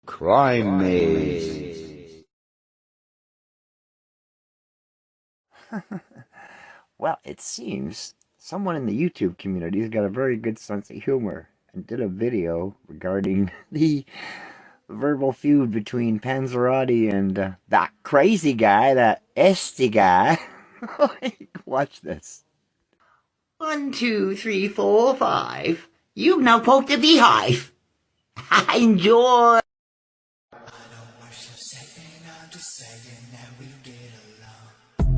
Crime Maze. Well, it seems someone in the YouTube community has got a very good sense of humor and did a video regarding the verbal feud between PAVORATI and that crazy guy, that ESTEYS guy. Watch this. 1, 2, 3, 4, 5. You've now poked a beehive. Enjoy.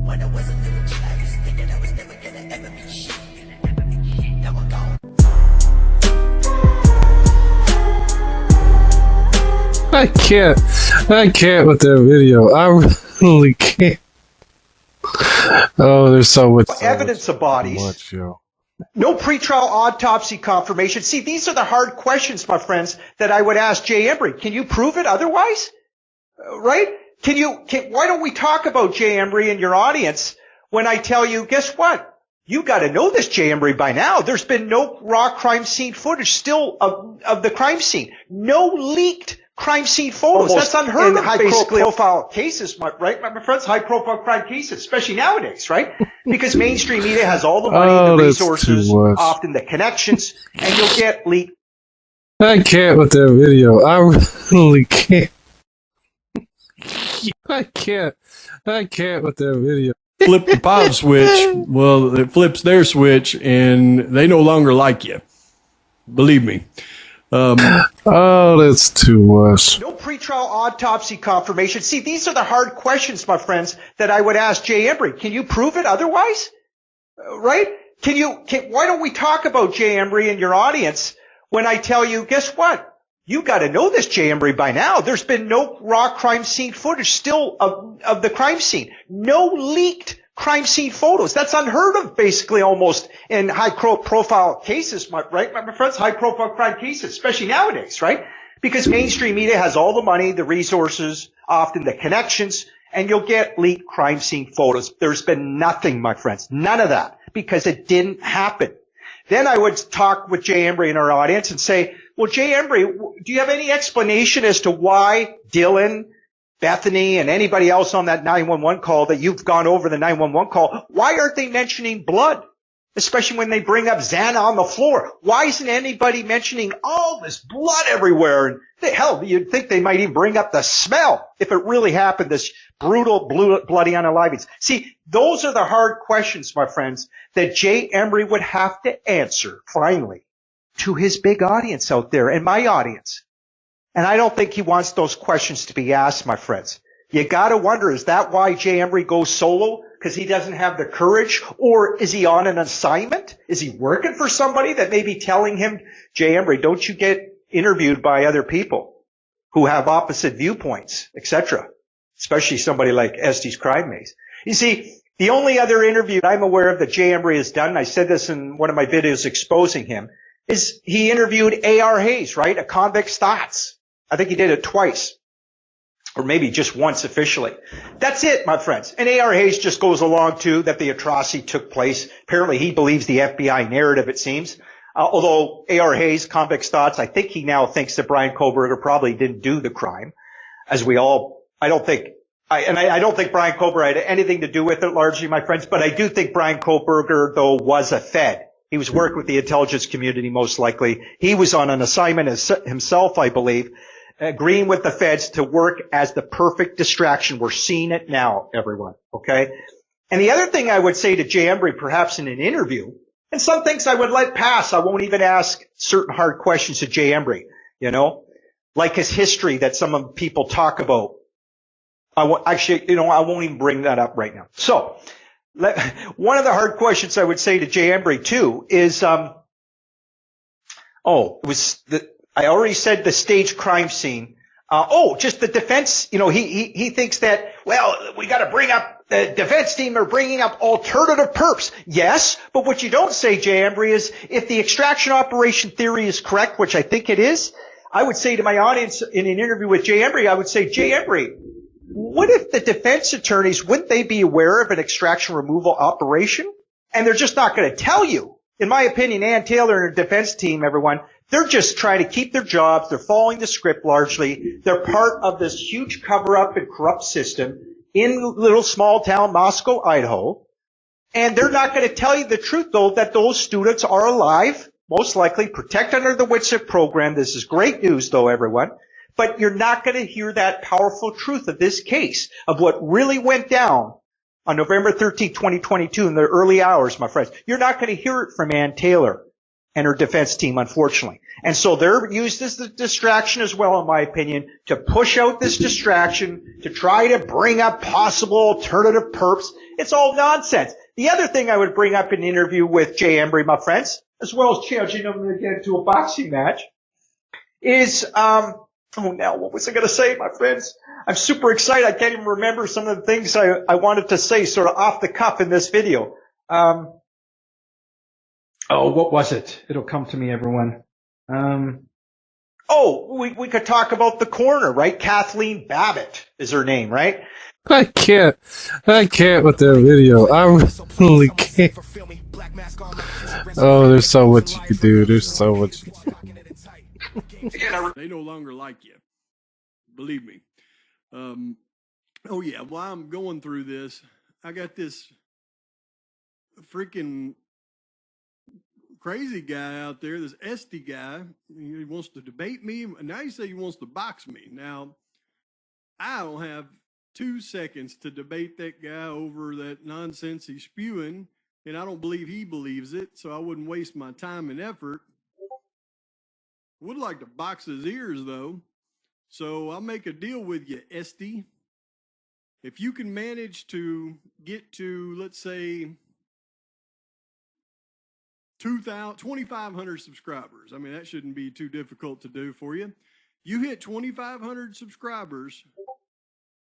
When I was a little child, I used to think that I was never gonna ever be shit. Now I'm gone. I can't with that video. I really can't. Oh, there's so much evidence of bodies. No pretrial autopsy confirmation. See, these are the hard questions, my friends, that I would ask Jay Embree. Can you prove it otherwise? Right? Why don't we talk about Jay Embree in your audience when I tell you, guess what? You got to know this, Jay Embree, by now. There's been no raw crime scene footage still of the crime scene. No leaked crime scene photos. That's unheard of, basically. High-profile cases, right, my friends? High-profile crime cases, especially nowadays, right? Because mainstream media has all the money, the resources, often the connections, and you'll get leaked. I can't with that video. I really can't. I can't with that video. Flip the pop switch. Well, it flips their switch, and they no longer like you. Believe me. Oh, that's too much. No pretrial autopsy confirmation. See, these are the hard questions, my friends, that I would ask Jay Embree. Can you prove it otherwise? Right? Why don't we talk about Jay Embree in your audience when I tell you, guess what? You got to know this, Jay Embree, by now. There's been no raw crime scene footage still of the crime scene. No leaked crime scene photos. That's unheard of, basically, almost in high-profile cases, right, my friends? High-profile crime cases, especially nowadays, right? Because mainstream media has all the money, the resources, often the connections, and you'll get leaked crime scene photos. There's been nothing, my friends. None of that, because it didn't happen. Then I would talk with Jay Embree in our audience and say, well, Jay Embree, do you have any explanation as to why Dylan, Bethany, and anybody else on that 911 call that you've gone over the 911 call, why aren't they mentioning blood? Especially when they bring up Xana on the floor. Why isn't anybody mentioning all this blood everywhere? And hell, you'd think they might even bring up the smell if it really happened, this brutal, bloody unalivings. See, those are the hard questions, my friends, that Jay Embree would have to answer, finally, to his big audience out there and my audience. And I don't think he wants those questions to be asked, my friends. You gotta wonder, is that why Jay Embree goes solo? Because he doesn't have the courage? Or is he on an assignment? Is he working for somebody that may be telling him, Jay Embree, don't you get interviewed by other people who have opposite viewpoints, etc.? Especially somebody like ESTEY'S Crime Maze. You see, the only other interview I'm aware of that Jay Embree has done, and I said this in one of my videos exposing him, is he interviewed A.R. Hayes, right? A Convict's Thoughts. I think he did it twice. Or maybe just once officially. That's it, my friends. And A.R. Hayes just goes along too that the atrocity took place. Apparently he believes the FBI narrative, it seems. Although A.R. Hayes, Convict's Thoughts, I think he now thinks that Brian Kohberger probably didn't do the crime. As we all, I don't think Brian Kohberger had anything to do with it largely, my friends, but I do think Brian Kohberger, though, was a Fed. He was working with the intelligence community, most likely. He was on an assignment himself, I believe, agreeing with the feds to work as the perfect distraction. We're seeing it now, everyone, okay? And the other thing I would say to Jay Embree, perhaps in an interview, and some things I would let pass. I won't even ask certain hard questions to Jay Embree, you know, like his history that some of the people talk about. I won't even bring that up right now. So, one of the hard questions I would say to Jay Embree too is, I already said the staged crime scene. Just the defense, he thinks that, well, we got to bring up the defense team are bringing up alternative perps. Yes, but what you don't say, Jay Embree, is if the extraction operation theory is correct, which I think it is, I would say to my audience in an interview with Jay Embree, I would say, Jay Embree, what if the defense attorneys, wouldn't they be aware of an extraction removal operation? And they're just not going to tell you. in my opinion, Ann Taylor and her defense team, everyone, they're just trying to keep their jobs. They're following the script largely. They're part of this huge cover-up and corrupt system in little small town Moscow, Idaho. And they're not going to tell you the truth, though, that those students are alive, most likely, protect under the WITSEC program. This is great news, though, everyone. But you're not going to hear that powerful truth of this case, of what really went down on November 13, 2022 in the early hours, my friends. You're not going to hear it from Ann Taylor and her defense team, unfortunately. And so they're used as the distraction as well, in my opinion, to push out this distraction, to try to bring up possible alternative perps. It's all nonsense. The other thing I would bring up in an interview with Jay Embree, my friends, as well as challenging them to get into a boxing match, is, oh, now, what was I going to say, my friends? I'm super excited. I can't even remember some of the things I wanted to say sort of off the cuff in this video. Oh, what was it? It'll come to me, everyone. We could talk about the coroner, right? Kathleen Babbitt is her name, right? I can't with that video. I really can't. Oh, there's so much you can do. There's so much. They no longer like you. Believe me. Oh yeah, while I'm going through this, I got this freaking crazy guy out there, this ESTEYS guy. He wants to debate me. Now he says he wants to box me. Now, I don't have 2 seconds to debate that guy over that nonsense he's spewing, and I don't believe he believes it, so I wouldn't waste my time and effort. Would like to box his ears, though. So I'll make a deal with you, ESTEYS. If you can manage to get to, let's say, 2,500 subscribers. I mean, that shouldn't be too difficult to do for you. You hit 2,500 subscribers,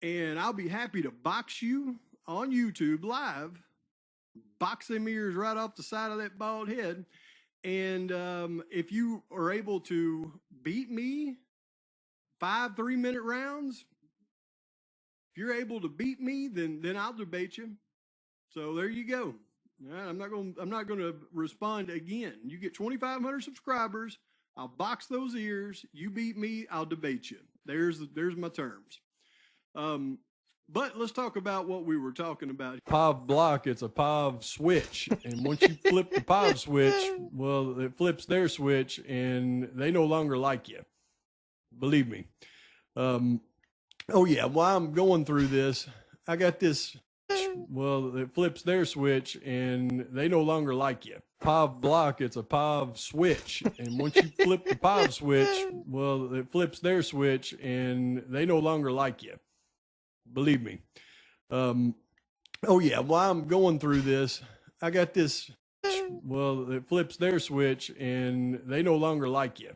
and I'll be happy to box you on YouTube live, box them ears right off the side of that bald head. And if you are able to beat me 5 3-minute rounds, if you're able to beat me, then I'll debate you. So there you go. All right, I'm not gonna respond again. You get 2,500 subscribers, I'll box those ears. You beat me, I'll debate you. There's my terms. But let's talk about what we were talking about. PAV block, it's a PAV switch. And once you flip the PAV switch, well, it flips their switch and they no longer like you. Believe me. Oh yeah, while I'm going through this, I got this, well, it flips their switch and they no longer like you. PAV block, it's a PAV switch. And once you flip the PAV switch, well, it flips their switch and they no longer like you. Believe me. Oh yeah, while I'm going through this, I got this, well, it flips their switch and they no longer like you.